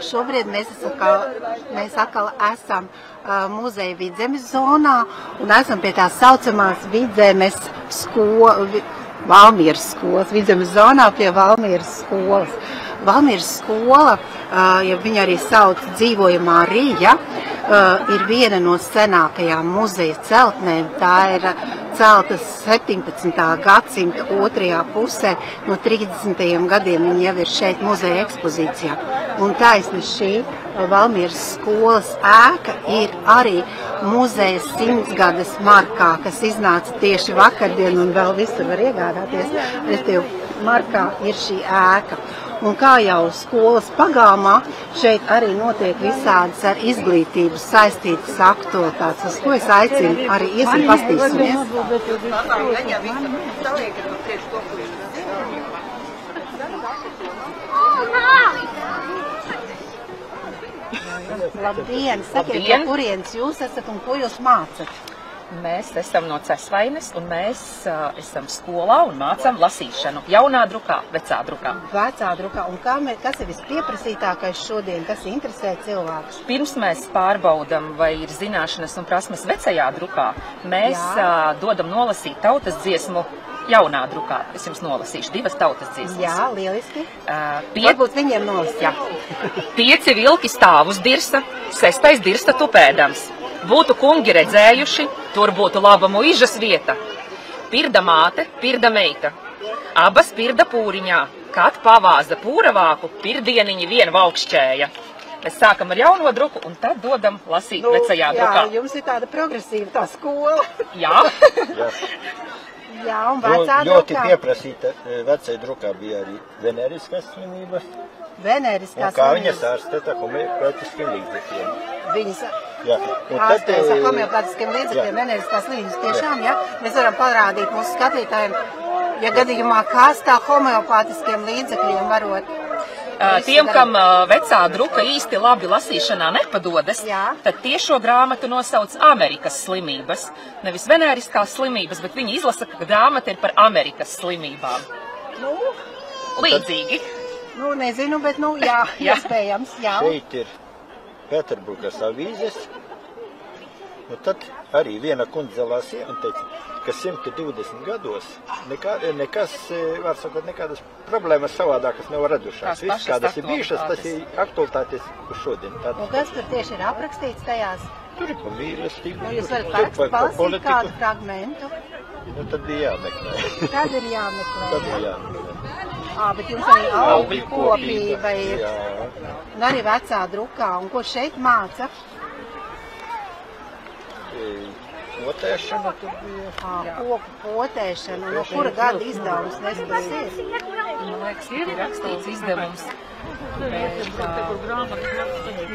Šobrīd mēs atkal esam muzeja Vidzemes zonā un esam pie tās saucamās Vidzemes Valmieras skolas, Vidzemes zonā pie Valmieras skolas. Valmieras skola, ja viņa arī sauc dzīvojamā Rīja, ir viena no senākajām muzeja celtnēm. Tā ir celta 17. gadsimta otrajā pusē, no 30. gadiem viņa jau ir šeit muzeja ekspozīcijā. Un taisni šī Valmieras skolas ēka ir arī muzeja 100-gades markā, kas iznāca tieši vakardien un vēl visur var iegādāties. Respektīvi, markā ir šī ēka. Un kā jau skolas pagāmā, šeit arī notiek visādas ar izglītību saistītas aktualitātes, uz ko es aicinu arī iesim pastīsimies. Labdien! Sakiet, no kurienes jūs esat un ko jūs mācat? Mēs esam no Cesvaines un mēs esam skolā un mācām lasīšanu. Jaunā drukā, vecā drukā. Vecā drukā. Un kas ir vispieprasītākais šodien, kas interesē cilvēkus? Pirms mēs pārbaudam, vai ir zināšanas un prasmes vecajā drukā, mēs dodam nolasīt tautas dziesmu jaunā drukā. Es jums nolasīšu 2 tautas dziesmas. Jā, lieliski. Varbūt viņiem nolasīt. Jā. 5 vilki stāv uz dirsa, 6. dirsta tupēdams. Būtu kungi redzējuši, tur būtu laba muižas vieta. Pirda māte, pirda meita. Abas pirda pūriņā, kad pavāza pūravāku, pirdieniņi vien valkšķēja. Mēs sākam ar jauno druku un tad dodam lasīt vecajā drukā. Jā, jums ir tāda progresīva tā skola. Jā. Jā, un vecā drukā. Ļoti pieprasīta vecajā drukā bija arī venēriskas slimības. Venēriskās un kā viņas ārstēta homeopātiskiem līdzekļiem. Viņas ārstēs ar homeopātiskiem līdzekļiem venēriskās slimības. Tiešām, ja? Mēs varam parādīt mūsu skatītājiem, ja gadījumā kas tā homeopātiskiem līdzekļiem varot. Tiem, kam vecā druka īsti labi lasīšanā nepadodas, tad tiešo grāmatu nosauc Amerikas slimības. Nevis venēriskās slimības, bet viņi izlasa, ka grāmata ir par Amerikas slimībām. Līdzīgi. Nu, nezinu, bet, nu, jā, iespējams, jā. Šeit ir Pēterburgas avīzes, un tad arī viena kundze lasīja un teica, ka 120 gados nekas, var sakot, nekādas problēmas savādākas nav radušās. Viss, kādas ir bijušas, tas ir aktualitātes uz šodien. Un kas tur tieši ir aprakstīts tajās? Tur ir pa mīlestību. Nu, jūs varat palasīt kādu fragmentu? Nu, tad bija jāmeklē. Tad ir jāmeklē. Tad ir jāmeklē. Bet jums arī augļu kopība ir. Un arī vecā drukā. Un ko šeit māca? Potēšana tur bija. Koku potēšana. No kura gada izdevums nespēs ir? Man liekas, ir rakstīts izdevums.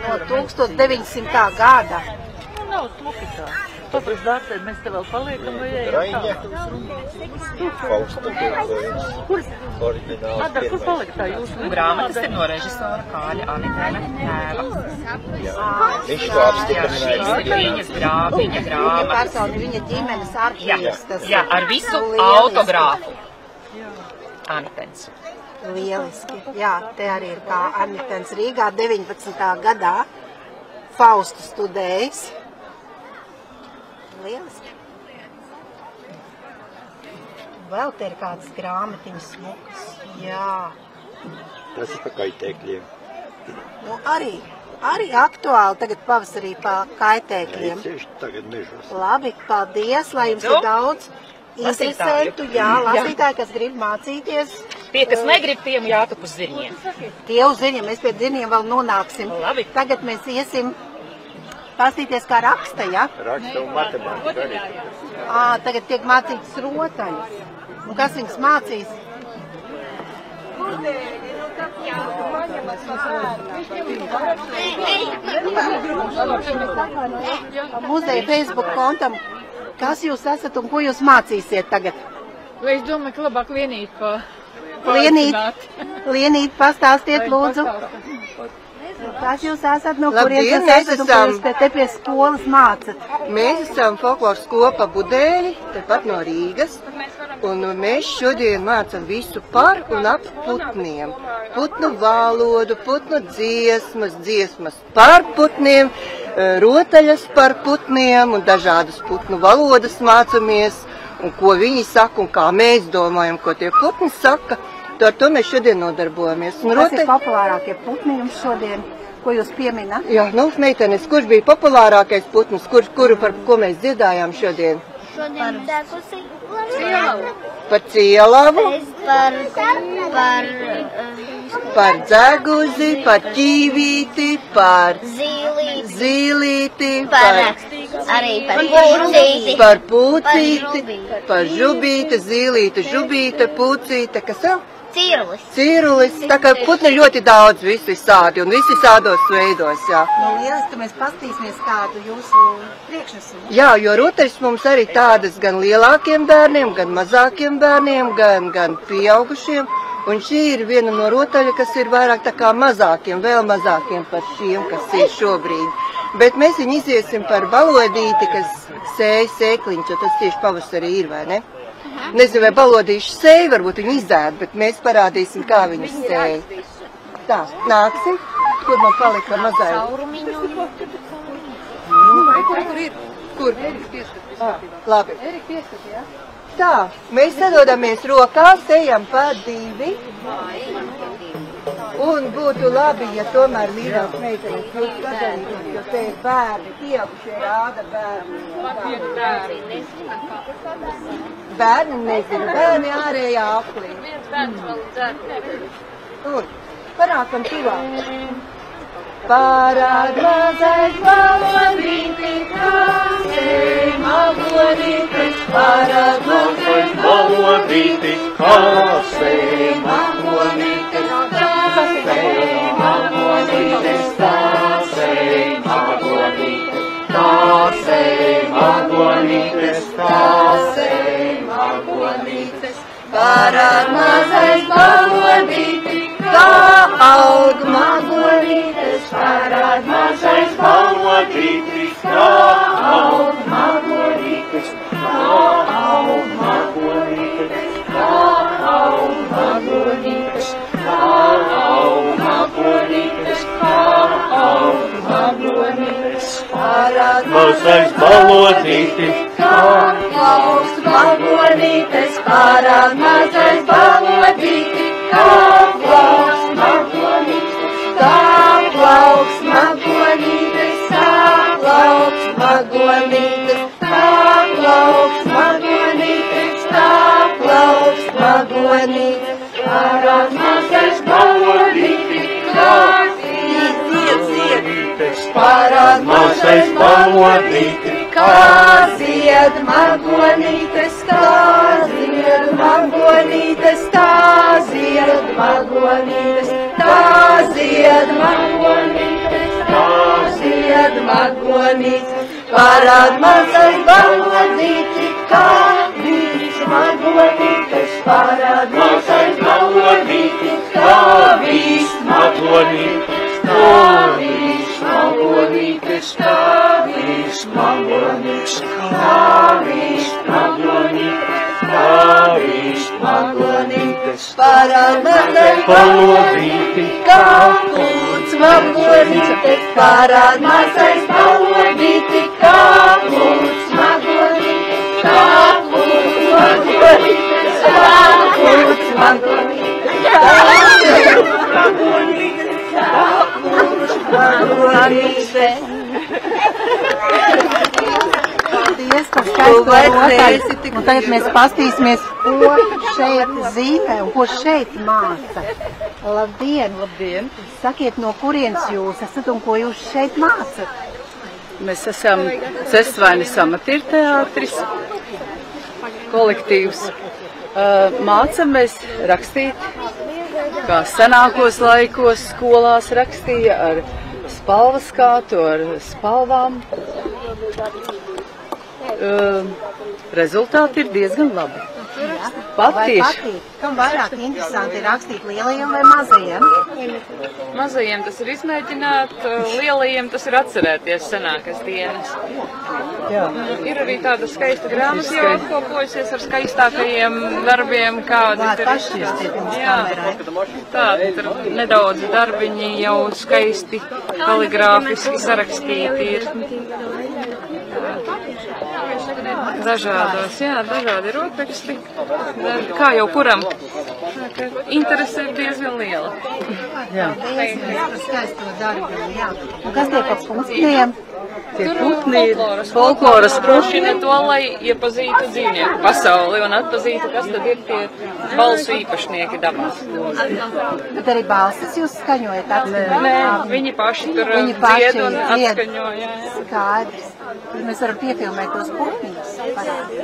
No 1900. gada. Nav smuki tā. Tāpēc dārstē mēs te vēl paliekam vai ejam? Raiņa. Fausta Pilsojums. Oriģināls Adar, kur palika tā jūsu? Grāmatas ir no režisora Kāļa Anitēna tēva. Viņš to apstiprināja. Viņas viņa grāmatas. Personi, viņa ģimenes arhīvs. Jā, ar visu autogrāfu. Anitens. Lieliski. Jā, te arī ir kā Anitens Rīgā 19. gadā. Faustu studējis. Lieliski. Vēl te ir kādas grāmatiņas smukas. Jā. Tas ir pa kaitēkļiem. Nu, arī aktuāli tagad pavasarī pa kaitēkļiem. Tagad mežos. Labi, paldies, lai jums ir daudz interesantu, lasītāji, kas grib mācīties. Tie, kas negrib, tiem jātup uz zirņiem. Tie uz zirņiem, mēs pie zirņiem vēl nonāksim. Labi. Tagad mēs iesim pastīties, kā raksta, ja? Raksta un matemātika arī. Tagad tiek mācītas rotaļas. Un kas viņas mācīs? Muzeja Facebook kontam. Kas jūs esat un ko jūs mācīsiet tagad? Es domāju, ka labāk Lienīt Lienīt, pastāstiet, lūdzu. Kas jūs esat, no kurienes jūs esat un ko jūs te pie skolas mācat? Mēs esam folkloras kopa Budēļi, tepat no Rīgas. Un mēs šodien mācam visu par un ap putniem. Putnu valodu, putnu dziesmas, dziesmas par putniem, rotaļas par putniem un dažādas putnu valodas mācamies. Un ko viņi saka un kā mēs domājam, ko tie putni saka. Ar to mēs šodien nodarbojamies. Kas ir populārākie putni jums šodien? Ko jūs pieminat? Jā, meitenes, kurš bija populārākais putns, par ko mēs dziedājām šodien? Šodien degusi. Par cielavu. Par dzeguzi, par ķīvīti, par zīlīti, Arī par pucīti. Par pucīti, par žubīti, zīlīti, žubīte, pucīte, kas vēl? Cīrulis. Tā kā putni ļoti daudz visādi un visādos veidos, jā. Lieliski, ka mēs pastīsimies kādu jūsu priekšnesumu. Jā, jo rotaļas mums arī tādas gan lielākiem bērniem, gan mazākiem bērniem, gan pieaugušiem. Un šī ir viena no rotaļa, kas ir vairāk tā kā mazākiem, vēl mazākiem par šiem, kas ir šobrīd. Bet mēs viņu iziesim par balodīti, kas sēja sēkliņš, jo tas tieši pavasarī ir, vai ne? Nezinu, vai balodīši sēja, varbūt viņi izdēd, bet mēs parādīsim, kā viņi sēja. Tā, nāksi, kur man palika mazai? Kur? Labi. Tā, mēs sadodamies rokās, ejam pa divi. Un būtu labi, ja tomēr mīļās meitenes jūs sadalītos, jo te ir bērni, pieaugušie rāda bērni. Bērni nezinu, bērni ārējā aplī. Tur, parākam tuvāk. Parād mazais balodīti, kāsei magodītes. Parād mazais balodīti, kāsei magodītes. Kāsei magodītes, kāsei magodītes. Kāsei magodītes, kāsei magodītes. Parād mazais balodīti, kā aug magodītes. Parād mazais balodītis, kā aug magodītes. Kā aug magodītes, kā aug magodītes. Kā aug magodītes, kā aug magodītes. Parād mazais balodītis, kā aug magodītes. Parād mazais balodītis, kā aug magodītes. Plauks magonītes, plauks magonītes, plauks magonītes, plauks magonītes. Parād mazais balodītis, kā zied. Parād mazais balodītis, kā zied magonītes, kā zied magonītes, kā zied magonītes. Tā zied magonītes, tā zied magonītes. Parād mazais balodīti, kā vīš magonītes. Parād mazais balodīti, kā vīš magonītes. Kā vīš magonītes, kā vīš magonītes. Kā vīš magonītes, kā vīš magonītes. Parād mazais balodīti, kā pūc magonītes. Parād mazais balodīti, kā pūc magonītes. Kā pūc magonītes, kā pūc magonītes. Kā pūc magonītes, kā pūc magonītes. Paldies par skaisto rotaļu. Un tagad mēs pastīsimies, ko šeit zīmē un ko šeit māca. Labdien! Labdien! Sakiet, no kurienes jūs esat un ko jūs šeit mācat? Mēs esam Cestvainas amatieru teātris, kolektīvs. Mācamies rakstīt, kā senākos laikos skolās rakstīja ar spalvaskātu, ar spalvām. Rezultāti ir diezgan labi. patīk? Kam vairāk interesanti ir rakstīt lielajiem vai mazajiem? Mazajiem tas ir izmēģināt, lielajiem tas ir atcerēties senākas dienas. Ir arī tāda skaista grāmata jau apkopojusies ar skaistākajiem darbiem, kādi ir. Tādi ir nedaudz darbiņi jau skaisti kaligrāfiski sarakstīti ir. Dažādi roteksti. Kā jau kuram interese ir diezgan liela. Un kas tiek par putniem? Folkloras pušina to, lai iepazītu dzīvnieku pasauli un atpazītu, kas tad ir tie balsu īpašnieki dabā. Bet arī balsis jūs skaņojat? Nē, viņi paši tur dzied un atskaņo. Skaidrs. Tad mēs varam piefilmēt tos putnības parādīt.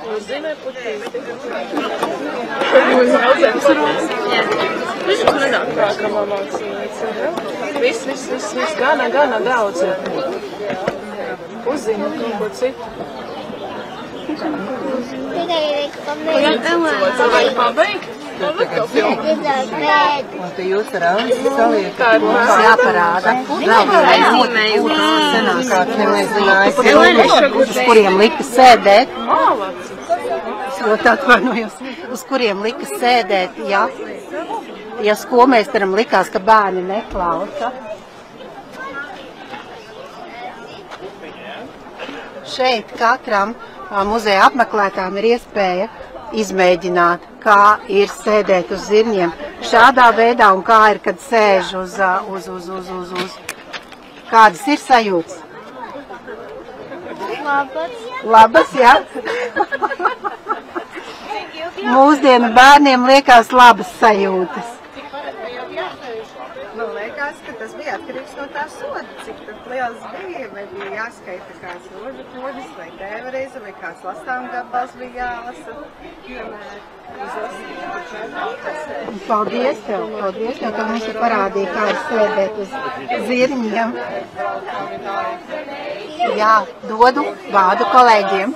Jūs zināt putīti? Viss, gana daudz. Uzzina kaut ko citu. Vajag pabeigt? Un te jūs ar Anzi saliekat. Mums jāparāda. Uz kuriem lika sēdēt. Ļoti atvainojos. Uz kuriem lika sēdēt, ja skolmeistaram likās, ka bērni neklausa. Šeit katram muzeja apmeklētājam ir iespēja izmēģināt, kā ir sēdēt uz zirņiem šādā veidā un kā ir, kad sēž uz. Kādas ir sajūtas? Labas, jā? Mūsdienu bērniem liekas labas sajūtas. Liekas, ka tas bija atkarīgs no tā soda, cik liels bija, vai bija jāskaita kāds rožu poģis, vai tēvareize, vai kāds lastām gabals bija jālasa. Paldies tev, ka mums ir parādīja, kā ir sēdēt uz zirņiem. Jā, dodu vārdu kolēģiem.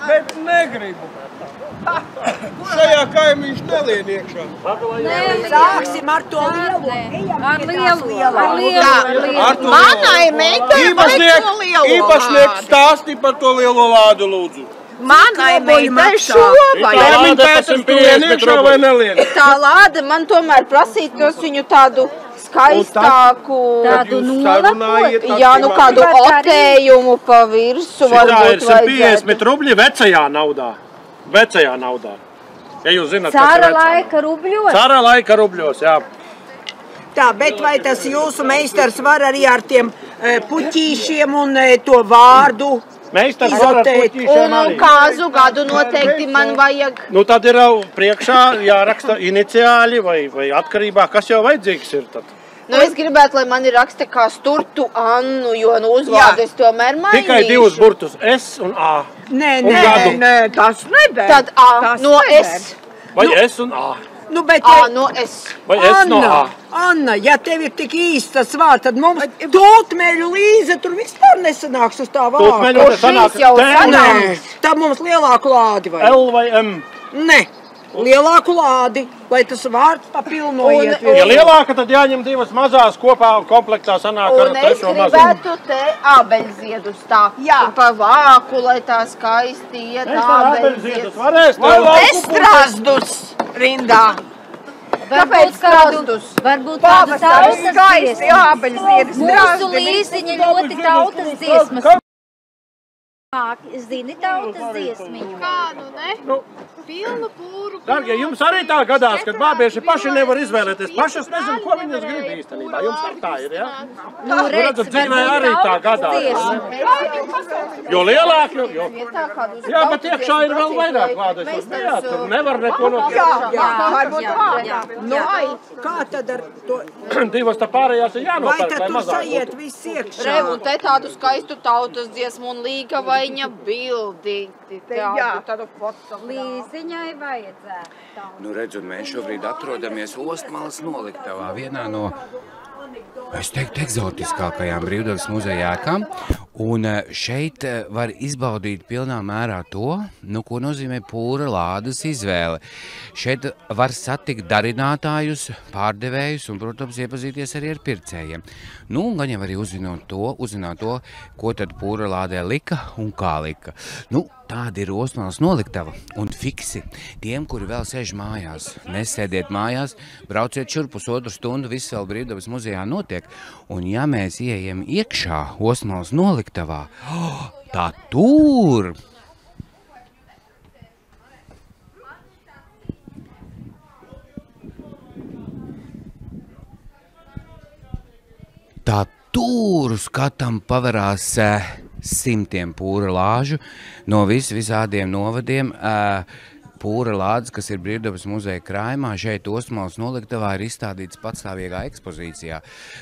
Bet negribu. Šajā kaimiņš nelien iekšā. Sāksim ar to lielo. Ar to manai meitai vajag to lielo lādu. Īpašnieks stāsti par to lielo lādu, lūdzu. Manai meitai šo vajag. Iekšā vai nelien? Tā lāde man tomēr prasītos viņu tādu skaistāku, tādu nolapot. Jā, nu kādu otējumu pa virsu varbūt vajadzētu. Šitā ir 150 rubļi vecajā naudā. Ja jūs zināt, Cara laika rubļos? Cara laika rubļos, jā. Tā, bet vai tas jūsu meistars var arī ar tiem puķīšiem un to vārdu? Meistars var ar puķīšiem arī. Un kāzu gadu noteikti man vajag. Nu tad ir priekšā jāraksta iniciāļi vai atkarībā, kas jau vajadzīgs ir tad. Nu, es gribētu, lai man ir raksta kā Sturtu Annu, jo nu uzvārdu es tomēr mainīšu. Tikai divus burtus S un A. Nē, tas neber. Tad A no S. Vai S un A. Nu, bet A no S. Vai S no A. Anna, ja tev ir tik īstas vārds, tad mums Tūtmeļu Līze tur vispār nesanāks uz tā vārdu. Tūtmeļu sanāks T. Tad mums lielāku lādi vajag. L vai M? Ne. Lielāku lādi, lai tas vārds papilnojiet. Ja lielāka, tad jāņem divas mazās kopā un komplektā sanāk ar trešo mazu. Un es gribētu te ābeļziedus tā. Jā. Pa vāku, lai tā skaisti iet ābeļziedus. Es strazdus rindā. Kāpēc strazdus? Varbūt kādu tautas dziesmu. Mūsu Līziņa ļoti tautas dziesmas. Zini tautas dziesmiņu? Kādu, ne? pilnu pūru. Dargie, jums arī tā gadās, kad bābieši paši nevar izvēlēties. Pašas nezinu, ko viņas grib īstenībā. Jums arī tā ir, ja? Nu, redzat, dzīvē arī tā gadās. Jo lielāk, jo... Jā, bet iekšā ir vēl vairāk lādes. Jā, tur nevar neko nopirkt. Jā, varbūt pārāk. Nu, kā tad ar to... Divas tā pārējās ir jānopērk, vai tad tur sajiet viss iekšā? Re, un te tādu skaistu tautas dziesmu un līgavaņa bildīti. Tādu fotografu. Līziņai vajadzētu. Nu, redz, un mēs šobrīd atrodamies Ostmalas noliktavā, vienā no, es teiktu, eksotiskākajām Brīvdabas muzeja ēkām. Un šeit var izbaudīt pilnā mērā to, nu, ko nozīmē pūra lādes izvēle. Šeit var satikt darinātājus, pārdevējus un, protams, iepazīties arī ar pircējiem. Nu, gan jau arī uzzināt to, ko tad pūra lādē lika un kā lika. Nu, tāda ir Ostmalas noliktava un fiksi. Tiem, kuri vēl sēž mājās, nesēdiet mājās, brauciet šur 1,5 stundu, viss vēl Brīvdabas muzejā notiek. Un ja mēs ieejam iekšā Ostmalas noliktavā, tā tur! Tā tur skatam pavarās simtiem pūra lāžu no visādiem novadiem. Pūra lādes, kas ir Brīvdabas muzeja krājumā, šeit Ostmalas noliktavā ir izstādīts patstāvīgā ekspozīcijā.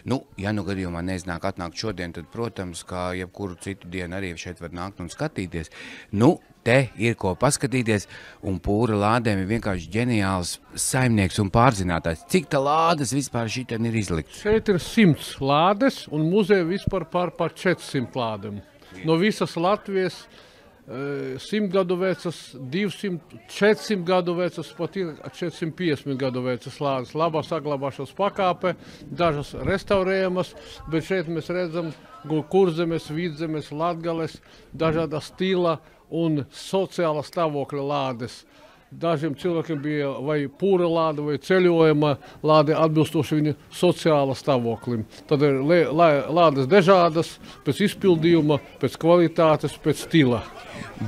Nu, ja nu gadījumā neiznāk atnākt šodien, tad, protams, kā jebkuru citu dienu arī šeit var nākt un skatīties. Nu, te ir ko paskatīties, un pūra lādēm ir vienkārši ģeniāls saimnieks un pārzinātājs. Cik tā lādes vispār šitien ir izlikts? Šeit ir 100 lādes, un muzeja vispār pār 400 lādēm. No visas Latvijas 100 gadu vecas, 200, 400 gadu vecas, pat ir 450 gadu vecas lādes. Labā saglabāšanas pakāpe, dažas restaurējamas, bet šeit mēs redzam Kurzemes, Vidzemes, Latgales, dažāda stila un sociāla stāvokļa lādes. Dažiem cilvēkiem bija vai pūra lāde, vai ceļojuma lāde atbilstoši viņa sociāla stāvoklim. Tad ir lādes dažādas, pēc izpildījuma, pēc kvalitātes, pēc stila.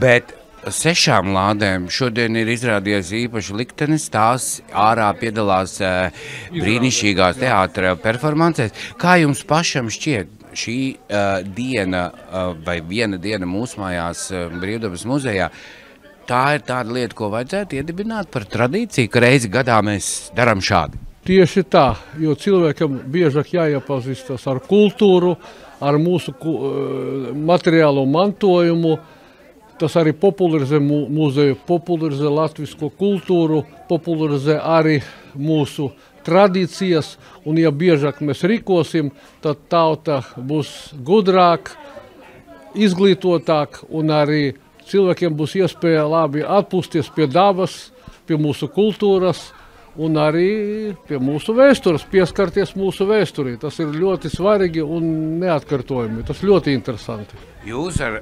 Bet 6 lādēm šodien ir izrādījies īpaši liktenis, tās ārā piedalās brīnišķīgās teātra performancēs. Kā jums pašam šķiet šī diena vai viena diena mūsu mājās Brīvdabas muzejā? Tā ir tāda lieta, ko vajadzētu iedibināt par tradīciju, ka reizi gadā mēs darām šādi. Tieši tā, jo cilvēkam biežāk jāiepazīstas ar kultūru, ar mūsu materiālo mantojumu. Tas arī popularizē muzeju, popularizē latvisko kultūru, popularizē arī mūsu tradīcijas. Un ja biežāk mēs rīkosim, tad tauta būs gudrāk, izglītotāk un arī cilvēkiem būs iespēja labi atpūsties pie dabas, pie mūsu kultūras un arī pie mūsu vēstures, pieskarties mūsu vēsturī. Tas ir ļoti svarīgi un neatkartojami. Tas ļoti interesanti. Jūs ar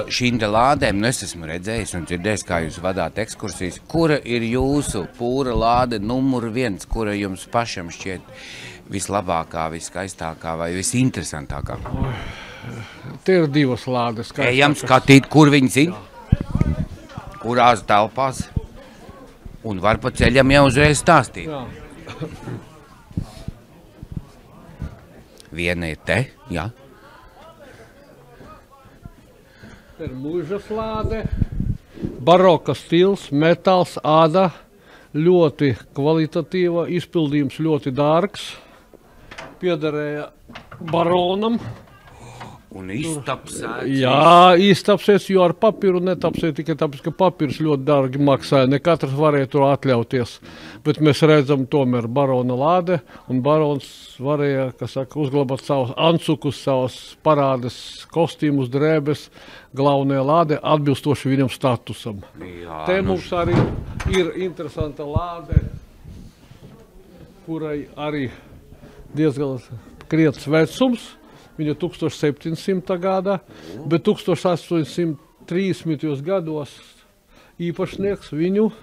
šīm te lādēm, nu es esmu redzējis un dzirdējis, kā jūs vadāt ekskursijas. Kura ir jūsu pūra lāde numur 1, kura jums pašam šķiet vislabākā, viskaistākā vai visinteresantākā? Te ir 2 lādes. Ejam skatīt, kur viņas ir, kurās telpās, un var pa ceļam jau uzreiz stāstīt. Jā. Viena ir te, jā. Te ir mūžas lāde, baroka stils, metāls, āda, ļoti kvalitatīva, izpildījums ļoti dārgs, piederēja baronam. Un iztapsēts. Jā, iztapsēts, jo ar papīru netapsēja tikai tāpēc, ka papīrs ļoti dārgi maksāja. Ne katrs varēja to atļauties. Bet mēs redzam tomēr barona lāde, un barons varēja, kas saka, uzglabāt savus ancukus, savus parādes, kostīmus, drēbes, galvenajā lāde atbilstoši viņam statusam. Jā, te mums arī ir interesanta lāde, kurai arī diezgan krietns vecums. Viņa 1700. Gada, bet 1830. gados īpašnieks viņu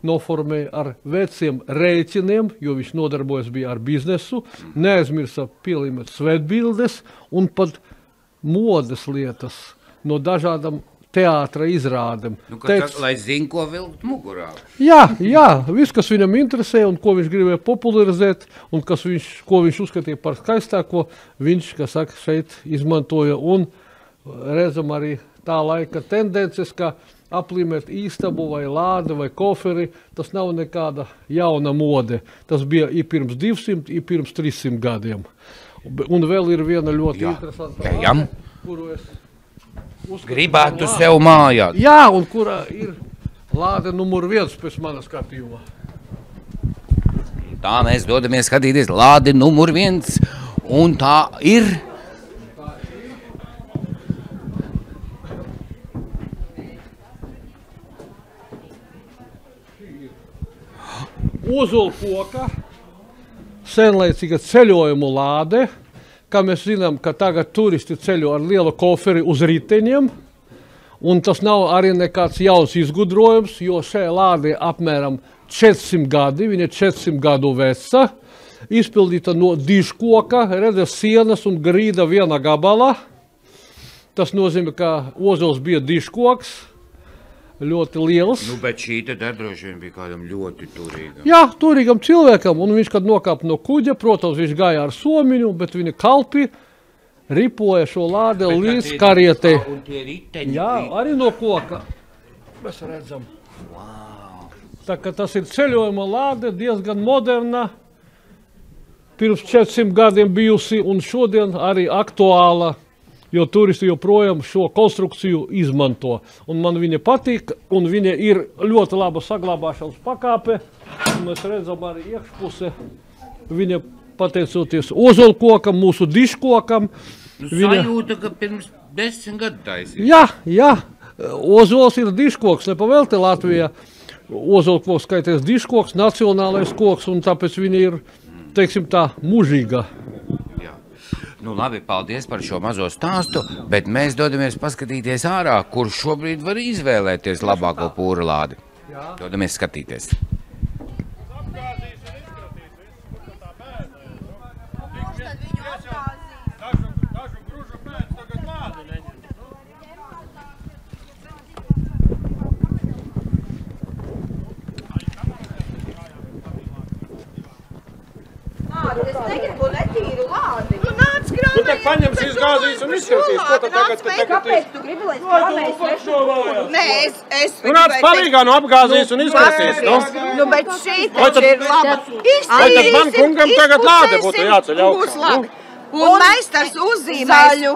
noformēja ar veciem rēķiniem, jo viņš nodarbojas bija ar biznesu, neaizmirsa pielīmēt svētbildes un pat modes lietas no dažādām teātra izrādēm. Lai zina, ko vilkt mugurā. Jā, viss, kas viņam interesē un ko viņš gribēja popularizēt un ko viņš uzskatīja par skaistāko, viņš, kas saka, šeit izmantoja un redzam arī tā laika tendences, ka aplīmēt īstabu vai lādi vai koferi, tas nav nekāda jauna mode. Tas bija pirms 200, pirms 300 gadiem. Un vēl ir viena ļoti interesanta lāde, kuru es gribētu sev mājā. Jā, un kurā ir lāde numur 1 pēc mana skatījuma. Tā mēs dodamies skatīties lādi numur 1, un tā ir... Ozolkoka, senlaicīga ceļojumu lāde, kā mēs zinām, ka tagad turisti ceļo ar lielu koferi uz riteņiem, un tas nav arī nekāds jauns izgudrojums, jo šai lādē apmēram 400 gadi, viņa 400 gadu veca, izpildīta no dižkoka, redzes sienas un grīda viena gabala. Tas nozīmē, ka ozols bija dižkoks, ļoti liels. Bet šī te droši vien bija kādam ļoti turīgam. Jā, turīgam cilvēkam, un viņš, kad nokāpa no kuģa, protams, viņš gāja ar somiņu, bet viņa kalpi ripoja šo lādi līdz karietei. Jā, arī no koka. Mēs redzam. Tā kā tas ir ceļojuma lāde, diezgan moderna, pirms 400 gadiem bijusi, un šodien arī aktuāla, jo turisti joprojām šo konstrukciju izmanto. Un man viņa patīk, un viņa ir ļoti laba saglabāšanas pakāpe. Un mēs redzam arī iekšpuse. Viņa pateicoties ozolkokam, mūsu dižkokam. Sajūta, ka pirms 10 gadu taisīt. Jā. Ozols ir dižkoks, nepavēlti Latvijā. Ozolkoks skaities dižkoks, nacionālais koks, un tāpēc viņa ir, teiksim tā, mūžīga. Nu labi, paldies par šo mazo stāstu, bet mēs dodamies paskatīties ārā, kur šobrīd var izvēlēties labāko pūra lādi. Dodamies skatīties. Es negribu netīru lādi. Tu tak paņems, izgāzīs un izskatīs, ko tu tagad... Kāpēc tu gribi, lai es pamēs svešu? Nē, es... Tu nāc palīgā, nu apgāzīs un izskatīs, nu? Nu, bet šī taču ir laba. Vai tad man kungam tagad lāde būtu jāceļ augstā? Un meistars uzzīmēs. Zaļu.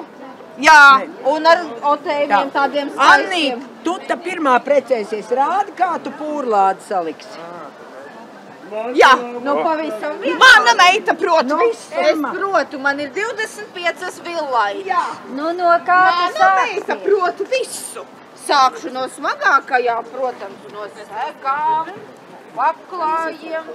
Jā. Un ar otējiem tādiem skaistiem. Anni, tu ta pirmā precēsies. Rādi, kā tu pūrlādi saliksi. Jā, nu pavisam vienu. Mana meita prot visu. Es protu, man ir 25 villai. Jā. Nu, no kā tu sāksi? Mana meita prot visu. Sākšu no smagākajām, protams, no sekām, paklājiem.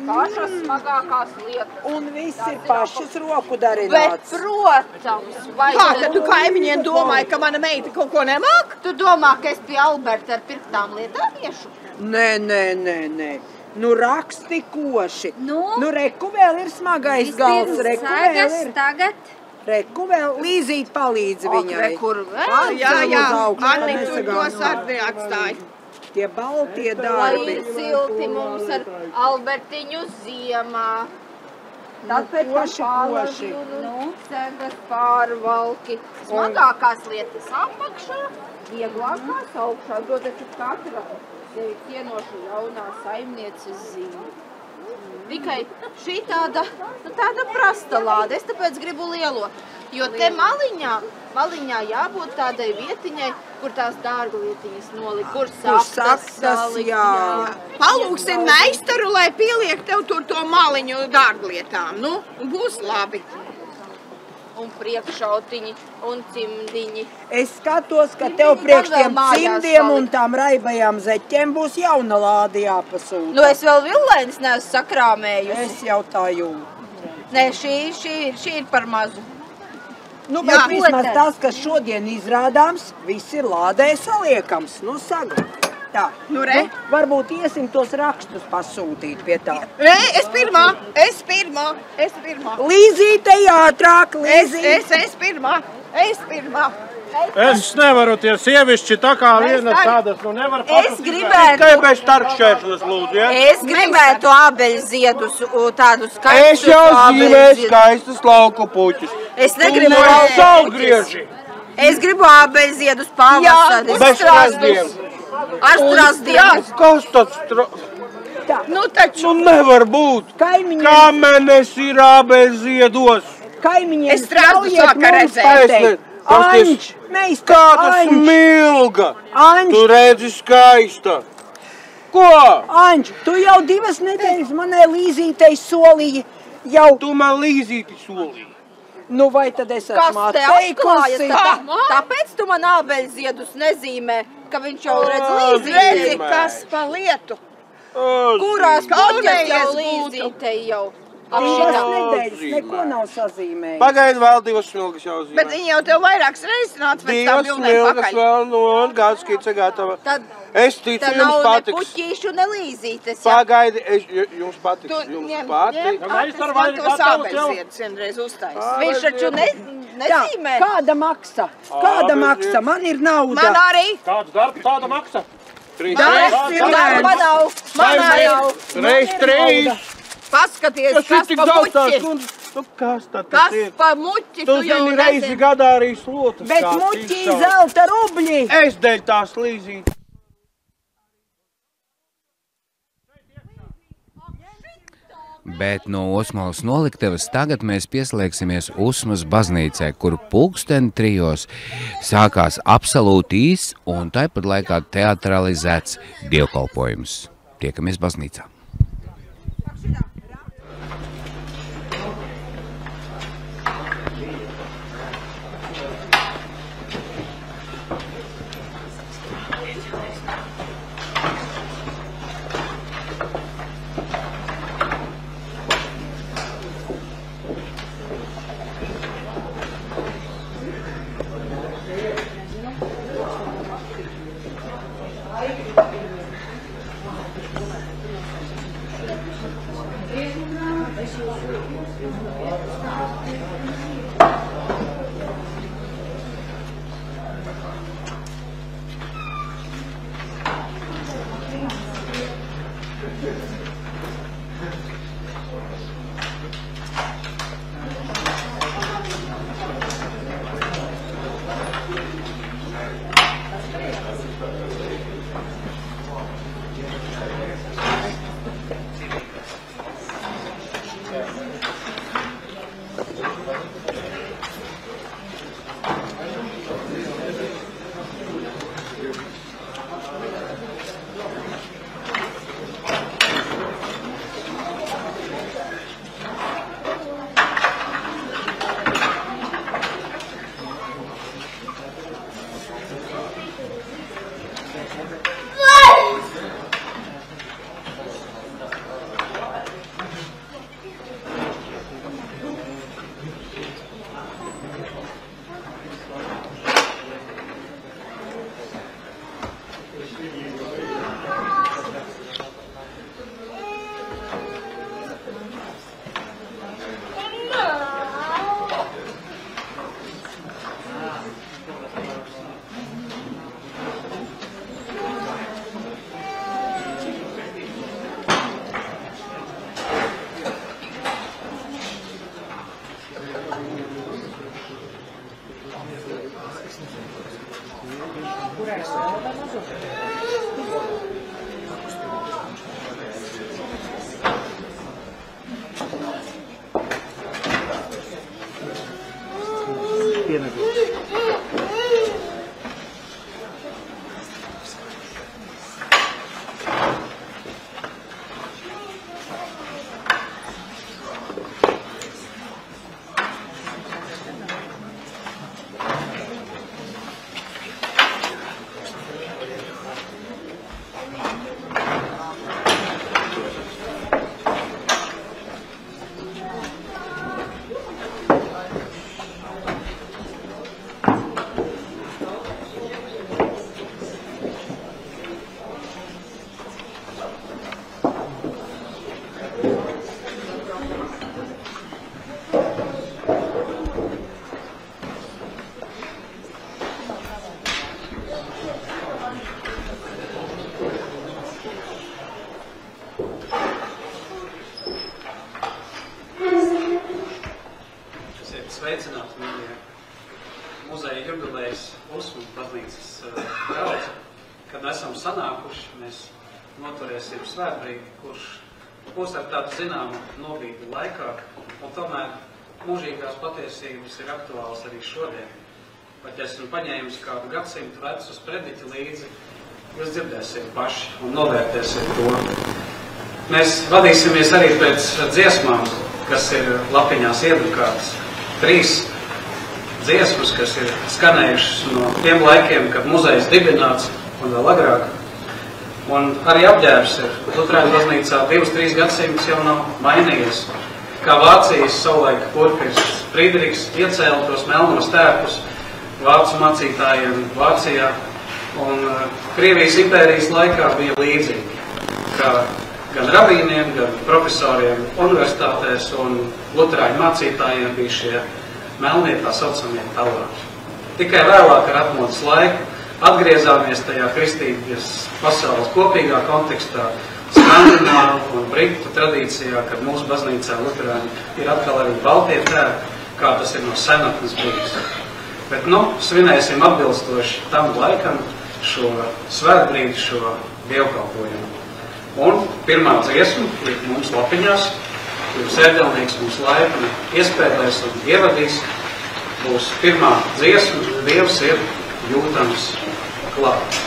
Pašas smagākās lietas. Un viss ir pašas roku darināts. Bet, protams, vai... Kā, tad tu kaimiņiem domāji, ka mana meita kaut ko nemāk? Tu domā, ka es pie Alberta ar pirktām lietām iešu? Nē. Nu, raksti koši. Nu, reku vēl ir smagais galds. Reku vēl ir. Tagad. Reku vēl. Līzīt palīdz viņai. Rekur vēl? Jā. Anni, tur to sardi atstāja. Tie baltie darbi. Lai ir silti mums ar Albertiņu ziemā. Tad pēc koši. Cegas pārvalki. Smagākās lietas apakšā, vieglākās augšā. Dodat katra sevi cienošu jaunā saimnieces zīme. Tikai šī tāda prasta lāde. Es tāpēc gribu lielo. Jo te maliņā jābūt tādai vietiņai, kur tās dārglietiņas nolikt, kur saktas salikt. Jā. Palūksim meistaru, lai pieliek tev tur to maliņu dārglietām. Nu, būs labi. Un priekšautiņi, un cimdiņi. Es skatos, ka tev priekš tiem cimdiem un tām raibajām zeķiem būs jauna lāde jāpasūta. Nu, es vēl villainas neesmu sakrāmējusi. Es jau tā jūtu. Nē, šī ir par mazu. Nu, bet vismaz tas, kas šodien izrādāms, viss ir lādē saliekams. Nu, saga. Tā. Nu, re. Varbūt iesim tos rakstus pasūtīt pie tā. Nē, es pirmā. Līzīte jātrāk, Līzīte. Es pirmā. Es nevaru tie sievišķi tā kā vienas tādas, nu nevar pašas gribētu- tikai bez starpšķēršanas lūdzu, ja? Es gribētu ābeļziedus, tādus skaistus Es jau zīmēju ābeļziedus. skaistas lauku puķus. Es negribu Tu jau ābeļziedus. saulgrieži. Es gribu ābeļziedus pavasarī. Bez strazdiem. Ar strazdiem. Kas tāds Nu taču. Nu nevar būt. Kaimiņiem. Kāmenes ir ābeļziedos. Kaimiņiem Es strazdus ļaujiet vakar mums redzēju. pateikt. Pasties, Anģ, mēs kāda Anģ. smilga. Anģ. Tu redzi skaista. Ko? Anģ, tu jau 2 nedēļas manai līzītei solīji jau. Tu man līzīti solīji. Nu vai tad es Kas esmu te atteikusi? atklājas? Tāpēc tu man ābeļziedus nezīmē, ka viņš jau redz līzītei. Redzi, kas pa lietu. Kurās puķes jau Kaudējies līzītei jau? 2 nedēļas neko nav sazīmējis. Pagaidi vēl 2 smilgas jau zīmē. Bet viņi jau tev vairākas reizes nāca pēc tā 2 bildēm smilgas pakaļ. vēl, nu, un kāds skice gatava. Es ticu, Tad jums nav ne patiks. puķīšu, ne līzītes. ja? Pagaidi, jums patiks. Tu Jums ņem patiks. man tos ābeļziedus vienreiz uztais. Viņš taču nezīmē. Kāda maksa? Kāda maksa? Man ir nauda. Man arī. Kāds darbs, tāda maksa? 3 Darba nav. Man arī. Reiz 3. Paskaties, Tas ir kas tik pa daudz tās muķi. kundas. Nu, kas tad Kas tas ir? pa muķi, Tu tu jau zini, reizi nezini. gadā arī slotas. Bet kāds muķī izsauc. zelta rubļi. Es dēļ tās līzīt. Bet no Osmalas noliktavas tagad mēs pieslēgsimies Usmas baznīcai, kur pulksteni 3 sākās absolūti īss un tāpat laikā teatralizēts dievkalpojums. Tiekamies baznīcā. mēs noturēsim svētbrīdi, kurš būs ar tādu zināmu nobīdi laikā, un tomēr mūžīgās patiesības ir aktuāls arī šodien. Pat ja esmu paņēmis kādu gadsimtu vecu sprediķi līdzi, jūs dzirdēsiet paši un novērtēsiet to. Mēs vadīsimies arī pēc dziesmām, kas ir lapiņās iedrukātas. 3 dziesmas, kas ir skanējušas no tiem laikiem, kad muzejs dibināts un vēl agrāk. Un arī apģērbs ir Luterāņu baznīcā 2-3 gadsimtus jau nav mainījies. Kā Vācijas savulaika kurfirs Friedrichs iecēla tos melnos tērpus vācu mācītājiem Vācijā, un Krievijas impērijas laikā bija līdzīgi, kā gan rabīniem, gan profesoriem universitātēs un luterāņu mācītājiem bija šie melnie tā saucamie talāri. Tikai vēlāk ar atmodas laiku atgriezāmies tajā kristības pasaules kopīgā kontekstā, skandināvu un britu tradīcijā, kad mūsu baznīcā luterāņi ir atkal arī baltie tērpi, kā tas ir no senatnes bijis. Bet, svinēsim atbilstoši tam laikam šo svētbrīdi, šo dievkalpojumu. Un pirmā dziesma ir mums lapiņās, kuru sēdelnieks mums laipni iespēlēs un ievadīs. Būs pirmā dziesma, Dievs ir jūtams klāt.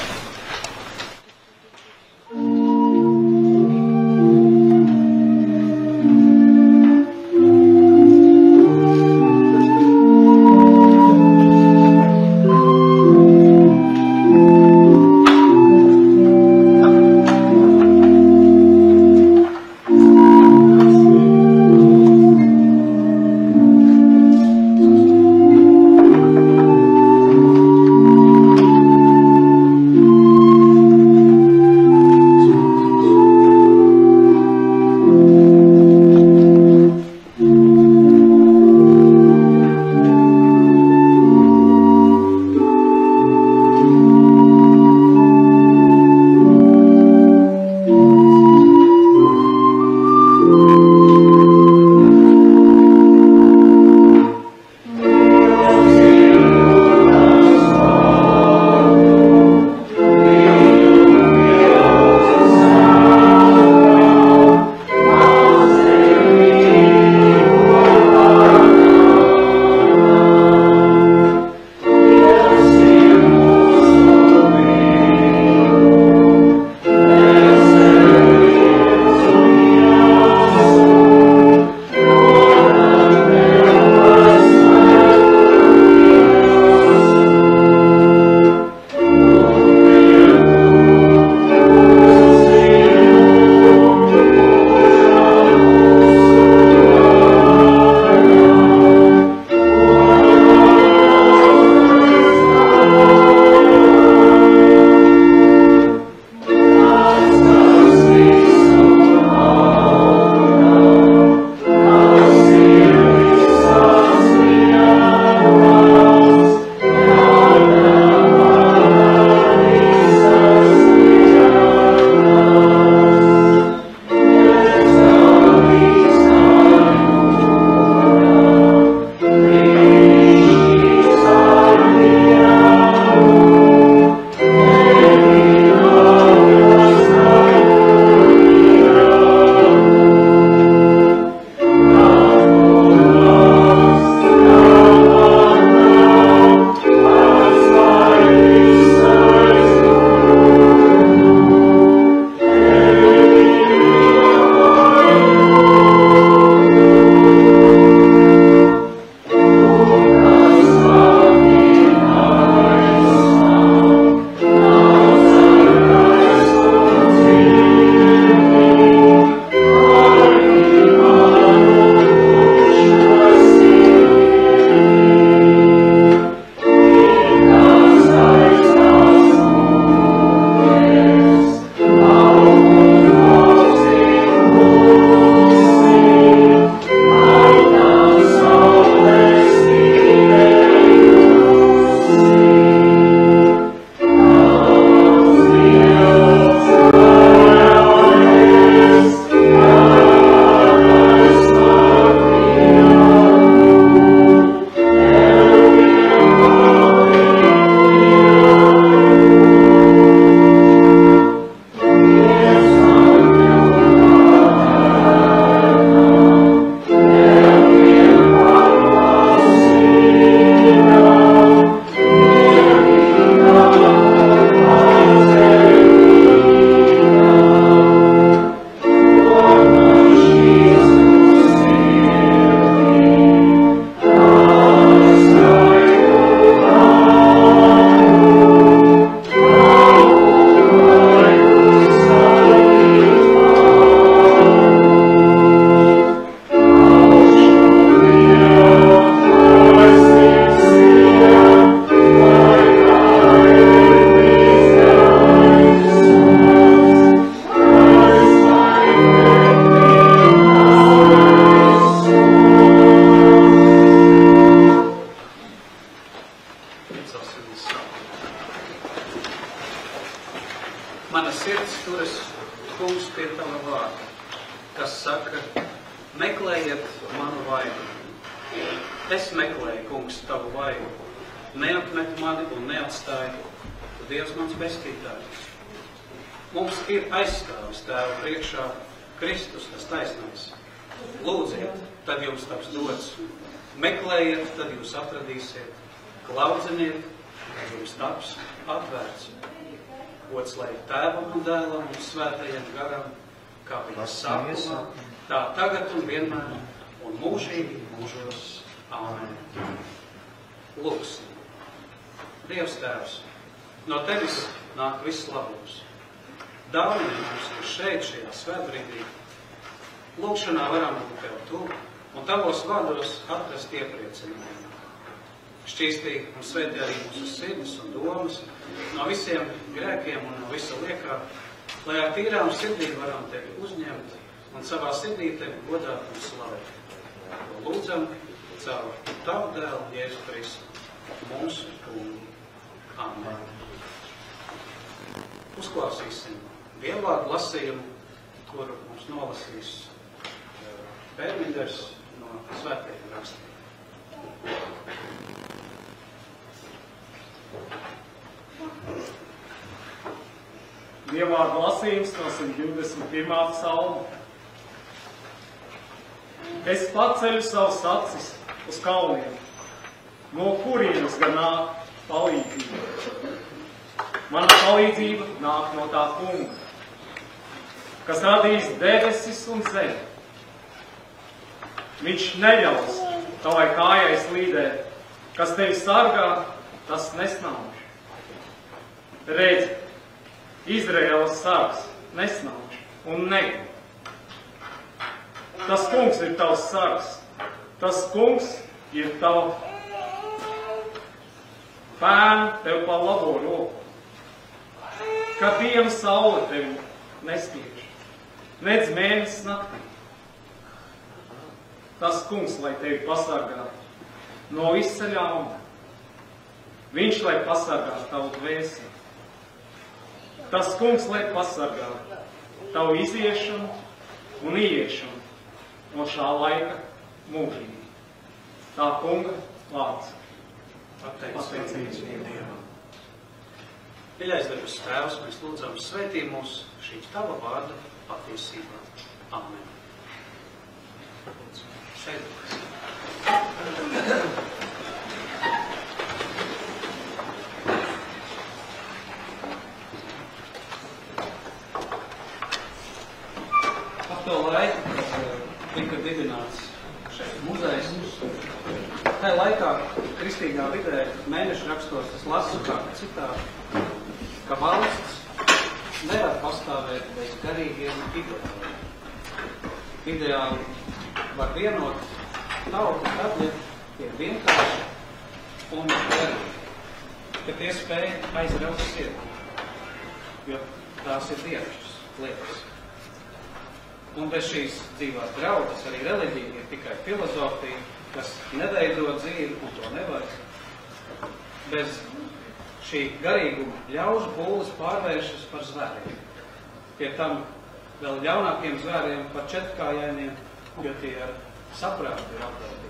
atveras kungs pie tava vārda, kas saka, meklējiet manu vaigu. Es meklēju, kungs, tavu vaigu. Neapmet mani un neatstāju, tu Dievs mans pestītājs. Mums ir aizstāvis Tēva priekšā Kristus, tas taisnais. Lūdziet, tad jums taps dots. Meklējiet, tad jūs atradīsiet. Klaudziniet, tad jums taps atvērts. Gods lai Tēvam un Dēlam un Svētajam garam, kā bija sākumā, tā tagad un vienmēr, un mūžīgi mūžos. Āmen. Lūksim. Dievs Tēvs, no Tevis nāk viss labums. Dāvini mums, kas šeit, šajā svētbrīdī, lūkšanā varam būt Tev tuvu un Tavos vārdos atrast iepriecinājumu. Šķīstī un svētī arī mūsu sirds un domas no visiem grēkiem un no visa liekā, lai ar tīrām sirdīm varam Tevi uzņemt un savā sirdī Tevi godāt un slavēt. Lūdzam caur Tavu dēlu Jēzu Kristu, mūsu kungu. Amen. Uzklausīsim dievvvārdu lasījumu, kuru mums nolasīs Pērminders no Svētajiem rakstiem. Dievvvārdu lasījums no 121. psalma. Es paceļu savus acis uz kalniem, no kurienes gan nāk palīdzība. Mana palīdzība nāk no tā kunga, kas radīs debesis un zemi. Viņš neļaus tavai kājai slīdēt, kas tevi sargā, tas nesnauž. Redzi, Izraēlas sargs nesnauž un negrib. Tas kungs ir tavs sargs, tas kungs ir tava pēna tev pa labo roku. Kad diena saule tevi nespiež, nedz mēnesis naktī. Tas kungs, lai tevi pasargā no visa ļauna. Viņš, lai pasargā tavu dvēseli. Tas kungs, lai pasargā tavu iziešanu un ieiešanu no šā laika mūžīgi. Tā kunga vārds. Pateicības Dievam. Mīļais debes Tēvs, mēs lūdzam svētī mūs šī Tava vārda patiesībā. Amen. Sēdieties. Ap to laiku tika dibināts šeit muzejs. Tajā laikā kristīgā vidē mēneša rakstos es lasu kā citādi, ka valsts nevar pastāvēt bez garīgiem ideāliem. Ideāli var vienot tautu tad, ja tie vienkārši un garīgi, ka tie spēja aizraut sirdi, jo tās ir dievišķas lietas. Un bez šīs dzīvās draudzes arī reliģija ir tikai filozofija, kas neveido dzīvi un to nevajag. Bez šī garīguma ļaužu pūles pārvēršas par zvēriem. Pie tam vēl ļaunākiem zvēriem par četrkājainiem, jo tie ar saprātu ir apdraudīgi.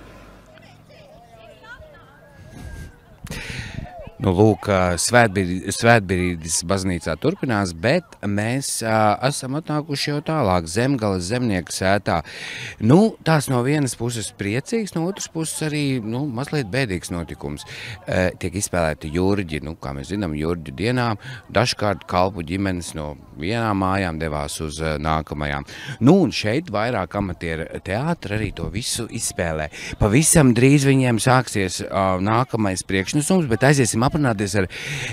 Nu, lūk, svētbrīdis baznīcā turpinās, bet mēs esam atnākuši jau tālāk Zemgales zemnieku sētā. Nu, tās no vienas puses priecīgs, no otras puses arī, mazliet bēdīgs notikums. Tiek izspēlēti jurģi, kā mēs zinām, jurģu dienām. Dažkārt kalpu ģimenes no vienām mājām devās uz nākamajām. Nu, un šeit vairāk amatieru teātri arī to visu izspēlē. Pavisam drīz viņiem sāksies nākamais priekšnesums, bet aiziesim aprunāties ar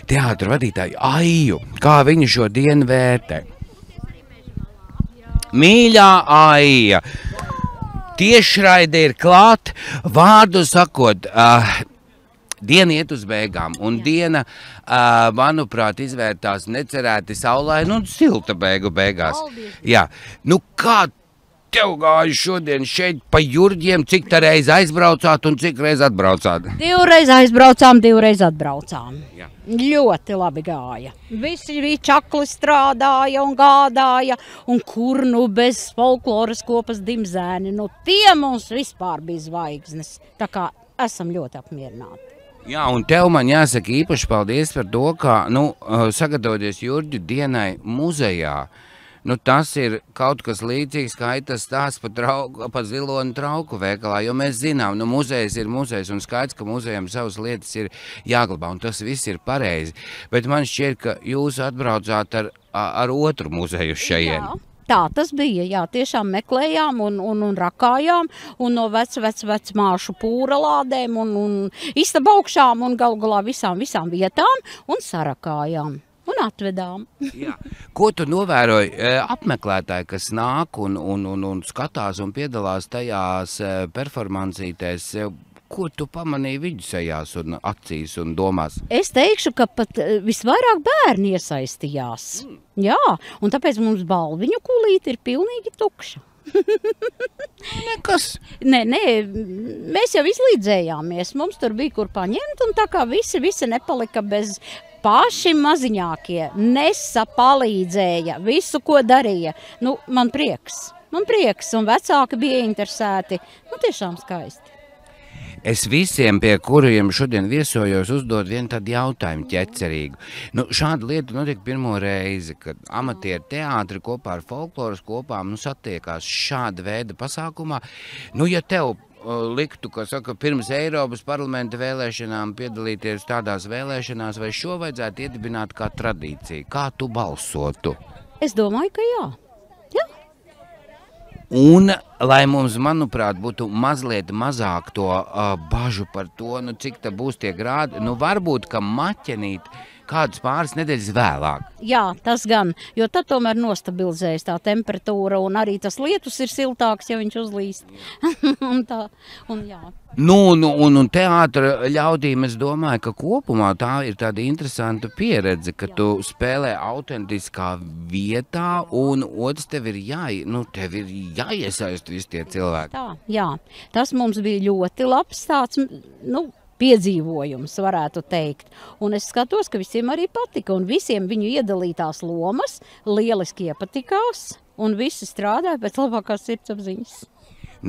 teātru vadītāju Aiju, kā viņa šo dienu vērtē. Mīļā Aija, tiešraide ir klāt, vārdu sakot, diena iet uz beigām, un diena, manuprāt, izvērtās necerēti saulaina un silta beigās. Jā, nu kā tev gāja šodien šeit pa Jurģiem, cik te reiz aizbraucāt un cik reiz atbraucāt? 2 reiz aizbraucām, 2 reiz atbraucām. Jā. Ļoti labi gāja. Visi bija čakli strādāja un gādāja, un kur nu bez folkloras kopas dimzēni. Nu tie mums vispār bija zvaigznes. Tā kā esam ļoti apmierināti. Jā, un tev man jāsaka īpaši paldies par to, ka, sagatavoties Jurģu dienai muzejā, tas ir kaut kas līdzīgs, kā tas stāsts pa Zilonu trauku veikalā, jo mēs zinām, muzejs ir muzejs, un skaidrs, ka muzejam savas lietas ir jāglabā, un tas viss ir pareizi. Bet man šķiet, ka jūs atbraucāt ar otru muzeju šajien. Tā tas bija, jā, tiešām meklējām un rakājām, un no vecmāšu pūra lādēm un istaba augšām un galā visām vietām un sarakājām un atvedām. Jā. Ko tu novēroji apmeklētāji, kas nāk un skatās un piedalās tajās performancītēs? Ko tu pamanīji viņu sejās un acīs un domās? Es teikšu, ka pat visvairāk bērni iesaistījās. Jā, un tāpēc mums balviņu kulīte ir pilnīgi tukša. Nekas? Nē, mēs jau izlīdzējāmies, mums tur bija kur paņemt, un tā kā visi nepalika bez paši maziņākie. Nesa palīdzēja, visu, ko darīja. Man prieks, un vecāki bija interesēti. Tiešām skaisti. Es visiem, pie kuriem šodien viesojos, uzdod vienu tādu jautājumu ķecerīgu. Šāda lieta notiek pirmo reizi, kad amatieru teātri kopā ar folkloras kopām satiekās šāda veida pasākumā. Ja tev liktu, ka saka, pirms Eiropas parlamenta vēlēšanām piedalīties tādās vēlēšanās, vai šo vajadzētu iedibināt kā tradīciju? Kā tu balsotu? Es domāju, ka jā. Un, lai mums, manuprāt, būtu mazliet mazāk to bažu par to, cik te būs tie grādi, varbūt, ka maķenīt kādus pāris nedēļas vēlāk. Jā, tas gan, jo tad tomēr nostabilizējas tā temperatūra, un arī tas lietus ir siltāks, ja viņš uzlīst. Un teātra ļaudīm es domāju, ka kopumā tā ir tāda interesanta pieredze, ka tu spēlē autentiskā vietā, un otrs tev ir jāiesaist visi tie cilvēki. Tā, jā, tas mums bija ļoti labs tāds, piedzīvojums, varētu teikt. Un es skatos, ka visiem arī patika, un visiem viņu iedalītās lomas lieliski iepatikās, un visi strādāja pēc labākās sirdsapziņas.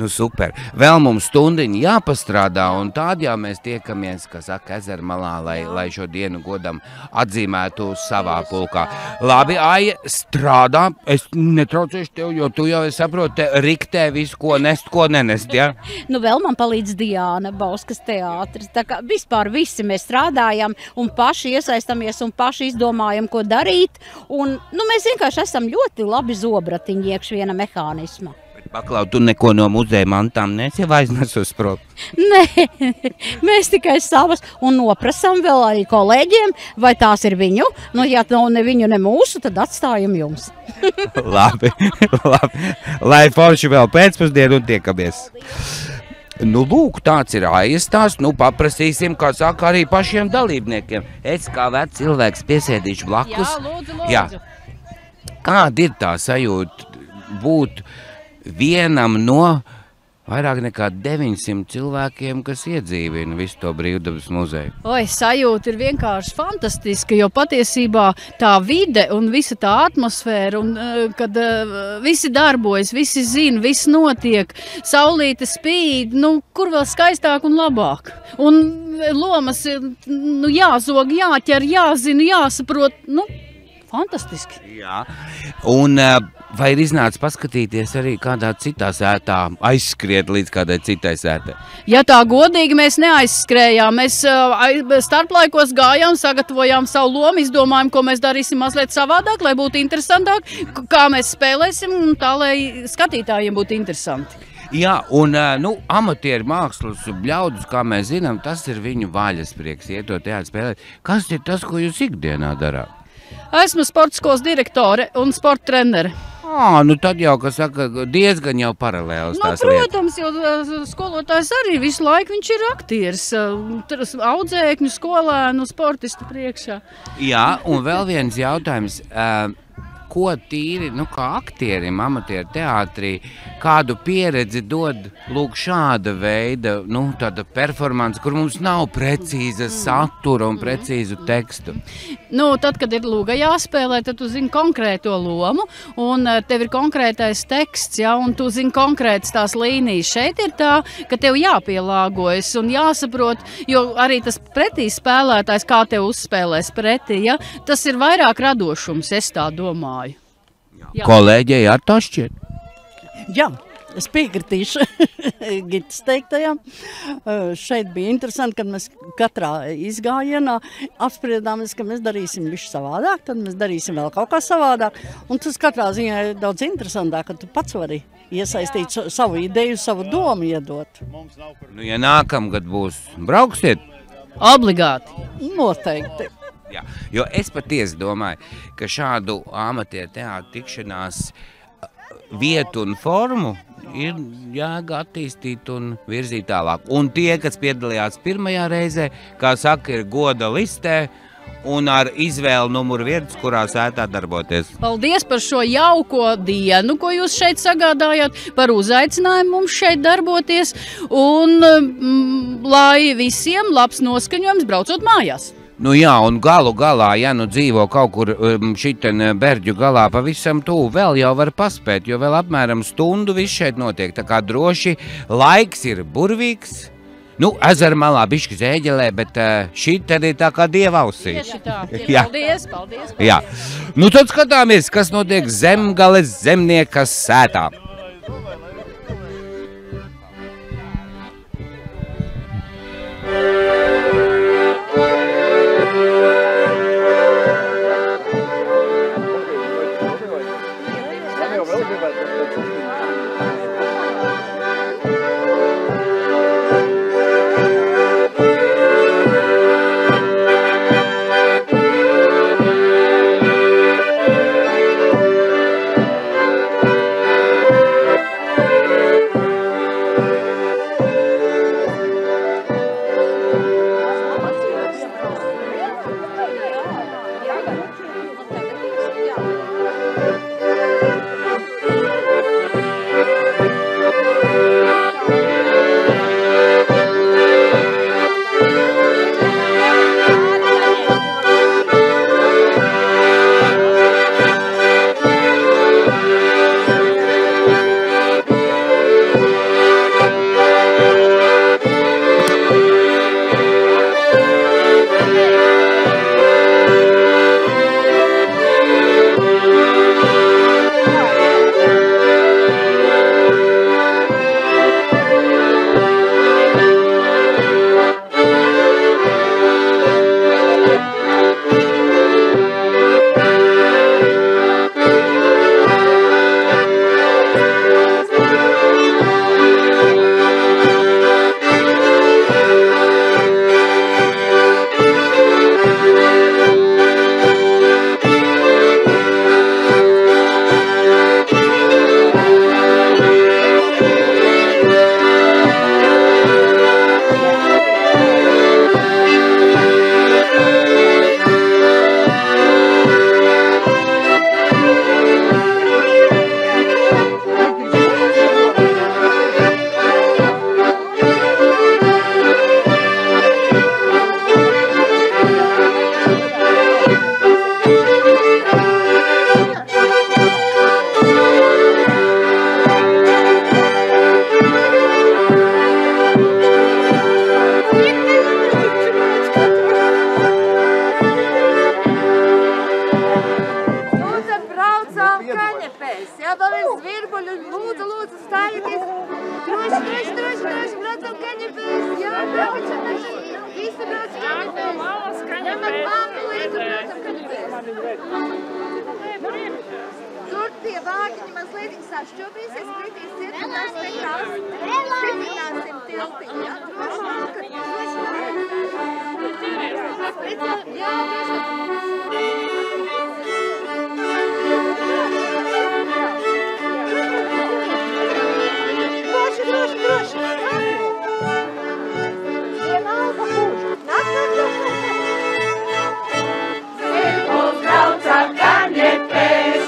Super. Vēl mums stundiņi jāpastrādā, un tādi jau mēs tiekamies, kā saka, Ezermalā, lai šo dienu godam atzīmētu savā pulkā. Labi, Aija, strādā. Es netraucēšu tev, jo tu jau saproti, riktē visu, ko nest, ko nenest, ja? Vēl man palīdz Diāna, Bauskas teātris. Tā kā vispār visi mēs strādājam un paši iesaistamies un paši izdomājam, ko darīt. Un, mēs vienkārši esam ļoti labi zobratiņi iekš viena mehānisma. Paklau, tu neko no muzeja mantām nesi aiznes uz protu? Nē, mēs tikai savas un noprasām vēl arī kolēģiem, vai tās ir viņu. Ja nav ne viņu, ne mūsu, tad atstājam jums. Labi. Lai forši vēl pēcpusdienu un tiekamies. Lūk, tāds ir Aijas stāsts. Paprasīsim, kā saka, arī pašiem dalībniekiem. Es kā vecs cilvēks piesēdīšu blakus. Jā, lūdzu. Kāda ir tā sajūta būt vienam no vairāk nekā 900 cilvēkiem, kas iedzīvina visu to Brīvdabas muzeju? Sajūta ir vienkārši fantastiska, jo patiesībā tā vide un visa tā atmosfēra, un kad visi darbojas, visi zina, viss notiek, saulīte spīd, kur vēl skaistāk un labāk. Un lomas jāzog, jāķer, jāzina, jāsaprot, fantastiski. Jā, un vai ir iznācis paskatīties arī kādā citā sētā, aizskriet līdz kādai citai sētai? Ja tā godīgi mēs neaizskrējām, mēs starplaikos gājām, sagatavojām savu lomu, izdomājām, ko mēs darīsim mazliet savādāk, lai būtu interesantāk, kā mēs spēlēsim, un tā, lai skatītājiem būtu interesanti. Jā, un amatieru mākslas bļaudus, kā mēs zinām, tas ir viņu vaļasprieks, iet to teātri spēlēt. Kas ir tas, ko jūs ikdienā darāt? Esmu sporta skolas direktore un sporta trenere. Tad jau, kas saka, diezgan jau paralēlis tās lietas. Protams, jo skolotājs arī visu laiku viņš ir aktieris, audzēkņu, skolēnu, sportistu priekšā. Jā, un vēl viens jautājums. ko tīri, kā aktierim, amatieru teātrī, kādu pieredzi dod, lūk, šāda veida, tāda performance, kur mums nav precīza satura un precīzu tekstu? Tad, kad ir lūga jāspēlē, tad tu zini konkrēto lomu, un tev ir konkrētais teksts, un tu zini konkrētas tās līnijas. Šeit ir tā, ka tev jāpielāgojas un jāsaprot, jo arī tas pretī spēlētājs, kā tev uzspēlēs pretī, tas ir vairāk radošums, es tā domāju. Jā. Kolēģei ar tā šķiet? Jā, es piekritīšu Gitas teiktajam. Šeit bija interesanti, kad mēs katrā izgājienā apspriedāmies, ka mēs darīsim visu savādāk, tad mēs darīsim vēl kaut kā savādāk. Un tas katrā ziņā ir daudz interesantāk, ka tu pats vari iesaistīt savu ideju, savu domu iedot. Ja nākamgad būs, brauksiet? Obligāti. Noteikti. Jā, jo es patiesi domāju, ka šādu amatieru teātru tikšanās vietu un formu ir jāga attīstīt un virzīt tālāk. Un tie, kas piedalījās pirmajā reizē, kā saka, ir goda listē un ar izvēli numuru vietas, kurā sētā darboties. Paldies par šo jauko dienu, ko jūs šeit sagādājāt, par uzaicinājumu mums šeit darboties, un lai visiem labs noskaņojums braucot mājās. Jā, un galu galā, ja dzīvo kaut kur šiten Berģu galā pavisam tuvu, vēl jau var paspēt, jo vēl apmēram stundu viss šeit notiek. Tā kā droši laiks ir burvīgs. Ezera malā bišķi zēģelē, bet šit arī tā kā dievausī. Tieši tā. Paldies. Jā. Tad skatāmies, kas notiek Zemgales zemniekas sētā. Tur pie vārdiņa mazliet sašķobīsies, kritīs cirtinās nekās. Stiprināsim tiltiņu, ja? Droši nākat. Jā, droši. Vienalga būs. Nāk. Cirkos brauc ar kaņepēs,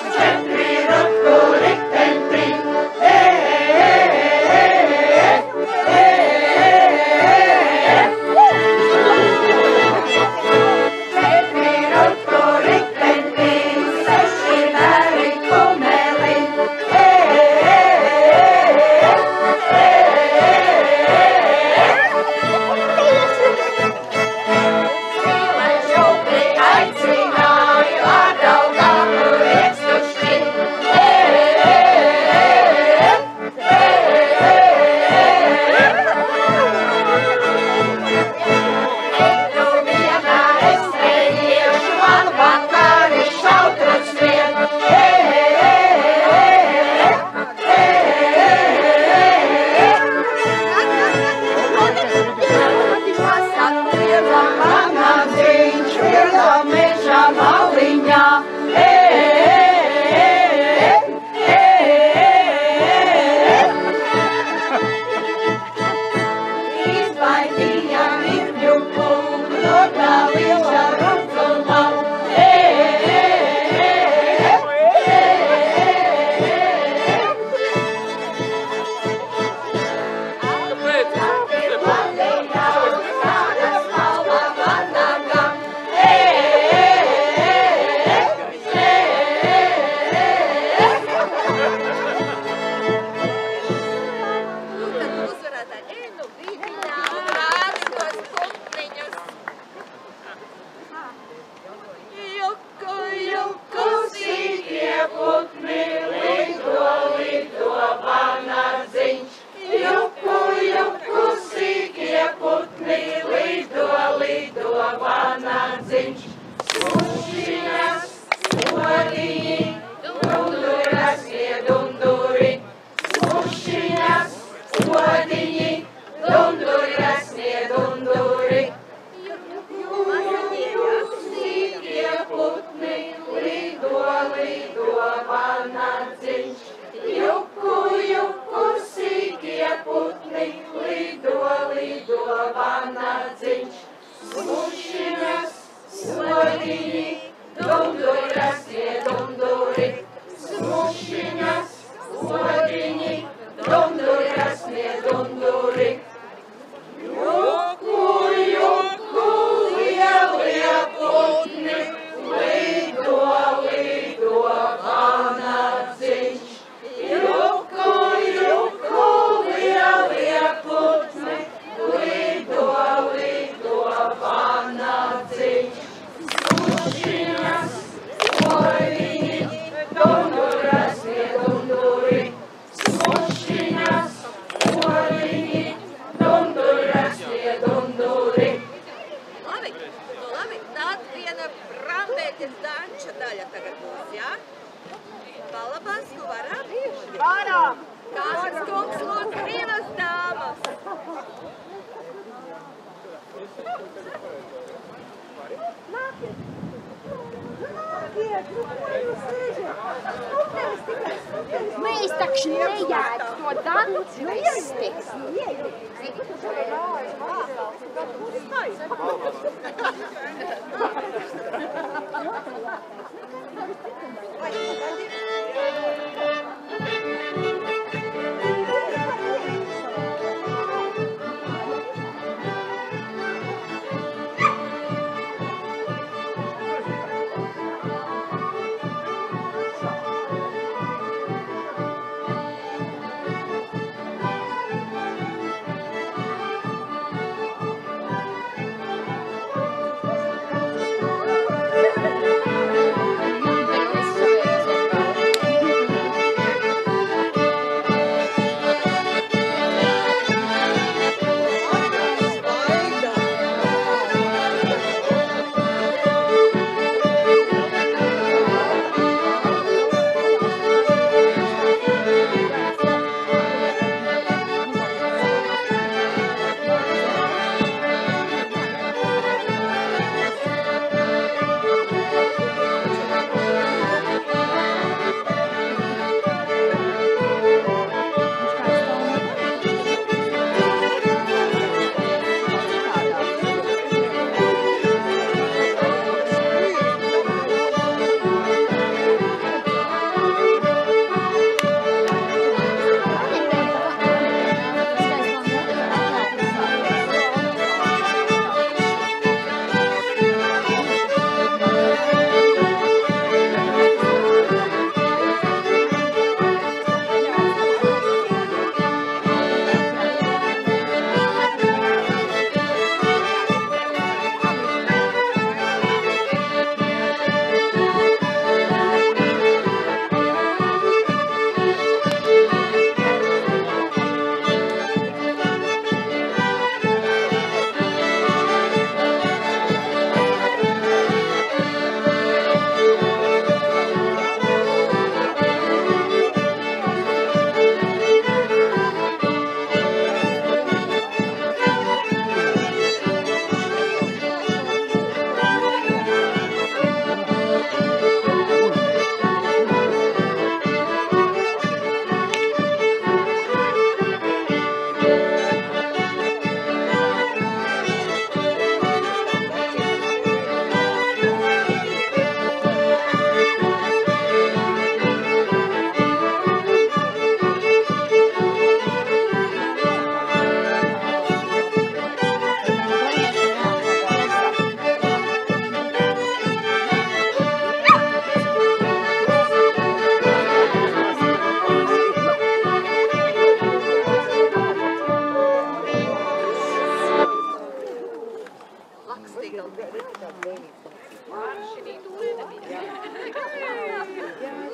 Varam! Kāds kungs lūdz brīvas dāmas! Nākiet! Mēs taču nejāt to dancisti.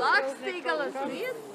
Lakstīgalas vietas.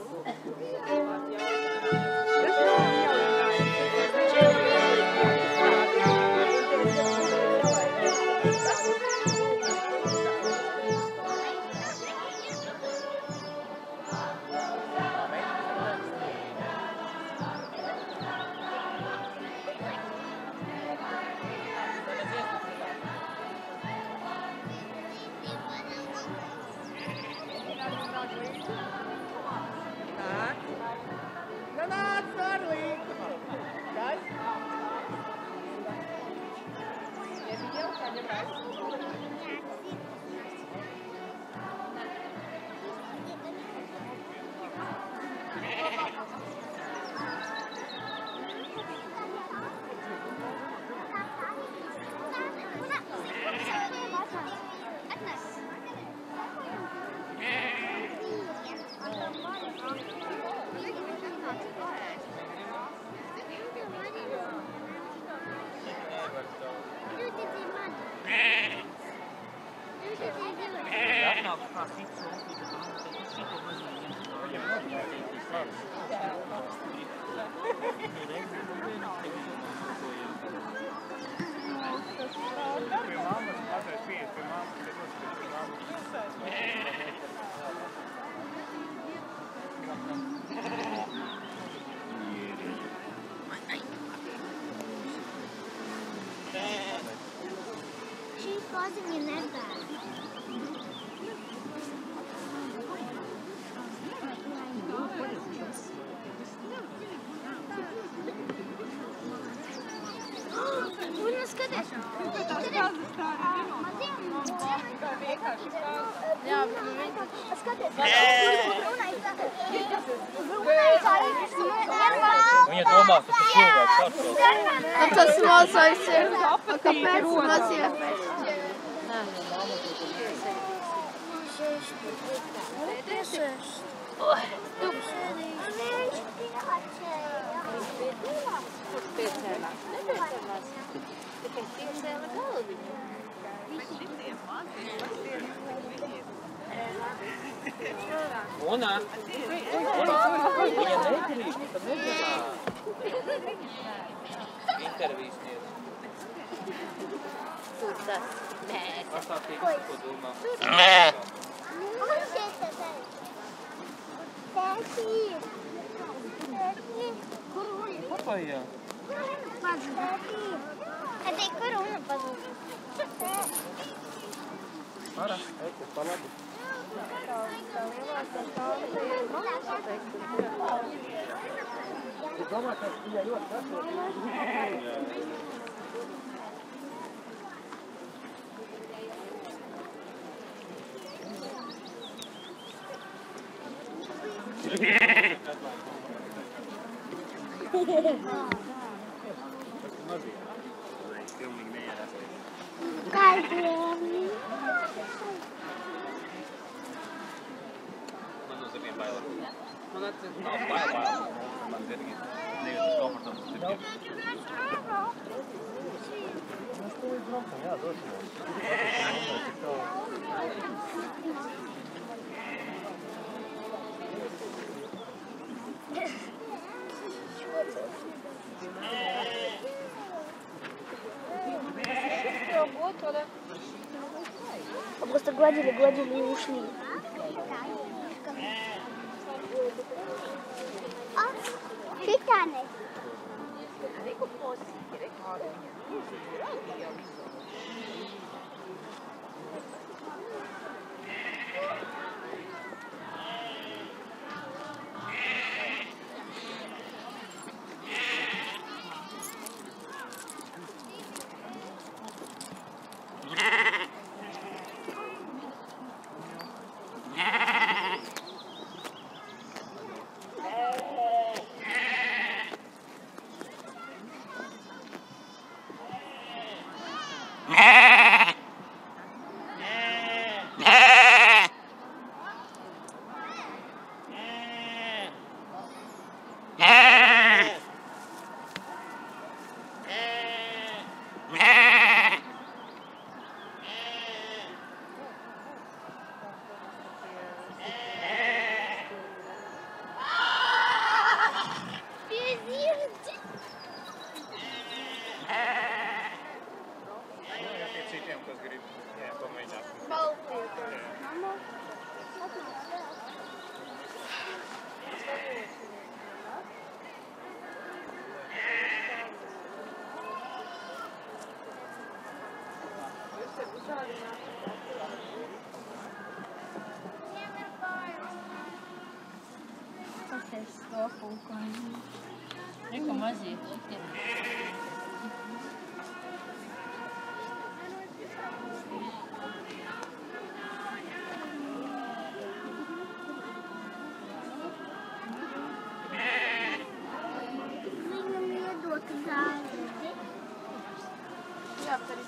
Maziņi nebēr. Un skaties, jā, Viņa domā, ka tas ir cilvēks. Tas mazais ir. Kāpēc mazie pēšķi? Tikai piecēla galviņu. Una, viņa nedrīkst, tad nedomā. Intervijas sniedz. Tur tas mēs. Pastāstīt, ko domā. Nē. Un šeit tas arī. Tēti ir. Kur uļi? Papajā. Tēti ir. Tēti, kur uļi pazūd? Ara, eko, pa labi. Es domāju, ka viņa ļoti sasniedz. Man no zirgiem bailē. Man atcīt nav bailē. Man zirgiem nejūtas komfortabls zirgiem. Mēs to līdz braucam, jā, dosimies. Просто гладили и ушли. Фитаны. Reko mazie šitie. Viņam iedot gāzi. Jā, bet arī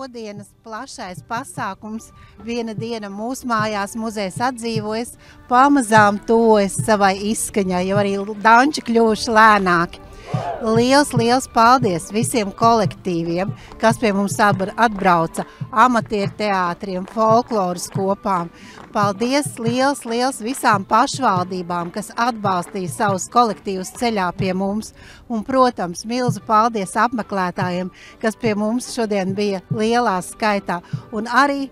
Šodienas plašais pasākums Viena diena mūsu mājās muzejs atdzīvojas, pamazām tuvojas savai izskaņai, jo arī danči kļuvuši lēnāki. Liels paldies visiem kolektīviem, kas pie mums atbrauca, amatieru teātriem, folkloras kopām. Paldies liels visām pašvaldībām, kas atbalstīja savus kolektīvus ceļā pie mums. Un, protams, milzu paldies apmeklētājiem, kas pie mums šodien bija lielā skaitā. Un arī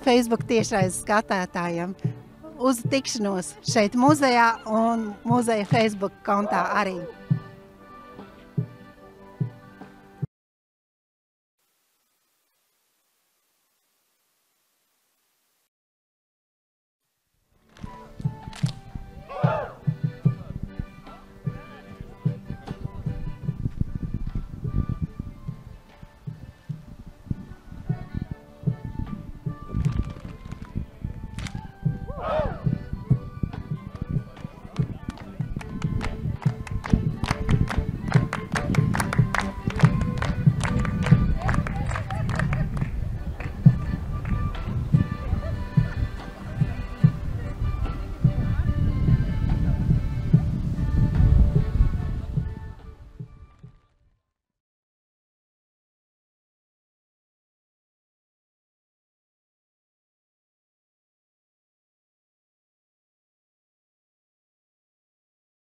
Facebook tiešais skatētājiem. Uz tikšanos šeit muzejā un muzeja Facebook kontā arī.